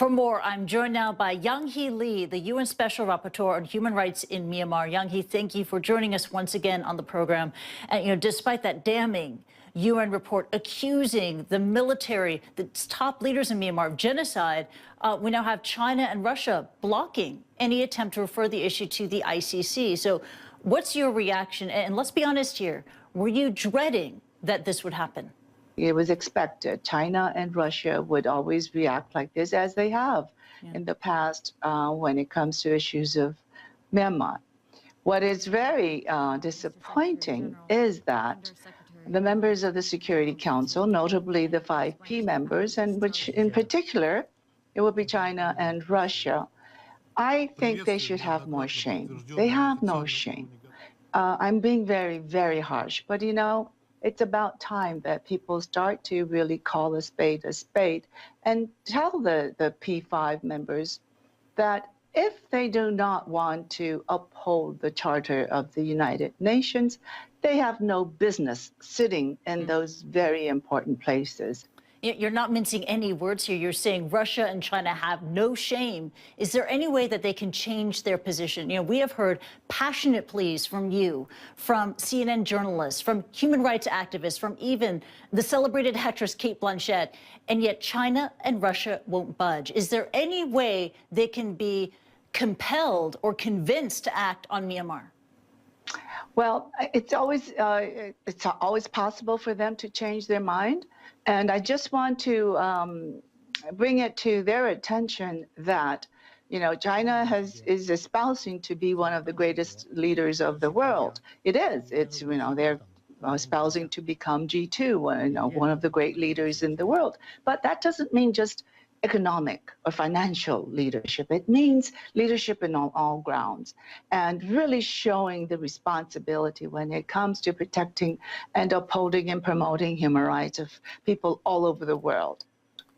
For more, I'm joined now by Yanghee Lee, the UN Special Rapporteur on Human Rights in Myanmar. Yanghee, thank you for joining us once again on the program. And, despite that damning UN report accusing the military, the top leaders in Myanmar of genocide, we now have China and Russia blocking any attempt to refer the issue to the ICC. So what's your reaction? And let's be honest here, were you dreading that this would happen? It was expected. China and Russia would always react like this, as they have in the past when it comes to issues of Myanmar. What is very disappointing is that the members of the Security Council, notably the 5P members, and which in particular, it would be China and Russia, I think they should have more shame. They have no shame. I'm being very, very harsh, but it's about time that people start to really call a spade and tell the P5 members that if they do not want to uphold the Charter of the United Nations, they have no business sitting in those very important places. You're not mincing any words here. You're saying Russia and China have no shame. Is there any way that they can change their position? We have heard passionate pleas from you, from CNN journalists, from human rights activists, from even the celebrated actress Cate Blanchett, and yet China and Russia won't budge. Is there any way they can be compelled or convinced to act on Myanmar? Well, it's always possible for them to change their mind. And I just want to bring it to their attention that, China is espousing to be one of the greatest leaders of the world. It is. It's, they're espousing to become G2, one of the great leaders in the world. But that doesn't mean just economic or financial leadership. It means leadership in all grounds and really showing the responsibility when it comes to protecting and upholding and promoting human rights of people all over the world.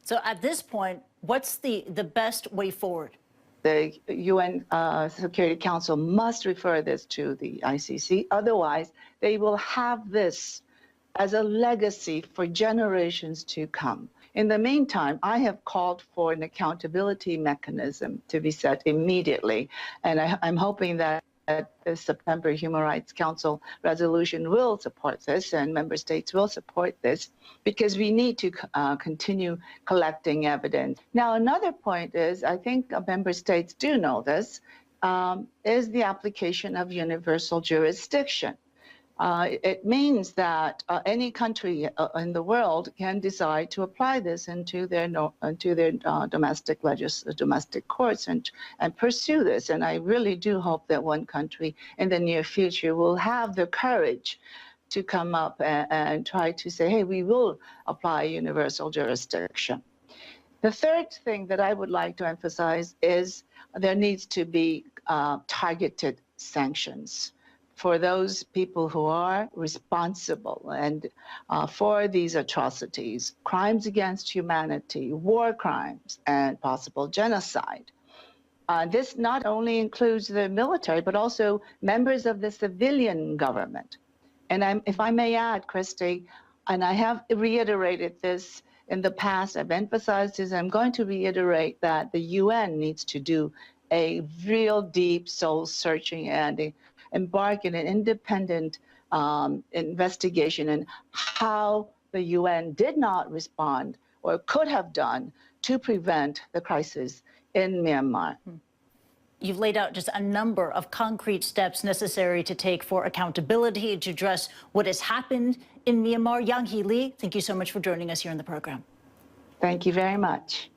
So at this point, what's the best way forward? The UN Security Council must refer this to the ICC. Otherwise, they will have this as a legacy for generations to come. In the meantime, I have called for an accountability mechanism to be set immediately, and I'm hoping that the September Human Rights Council resolution will support this, and member states will support this, because we need to continue collecting evidence. Now, another point is, I think member states do know this, is the application of universal jurisdiction. It means that any country in the world can decide to apply this into their domestic courts and pursue this. And I really do hope that one country in the near future will have the courage to come up and try to say, hey, we will apply universal jurisdiction. The third thing that I would like to emphasize is there needs to be targeted sanctions for those people who are responsible and for these atrocities, crimes against humanity, war crimes, and possible genocide. This not only includes the military, but also members of the civilian government. And if I may add, Kristie, and I have reiterated this in the past, I've emphasized this, I'm going to reiterate that the UN needs to do a real deep soul-searching and embark in an independent investigation in how the UN did not respond or could have done to prevent the crisis in Myanmar. You've laid out just a number of concrete steps necessary to take for accountability to address what has happened in Myanmar. Yanghee Lee, thank you so much for joining us here on the program. Thank you very much.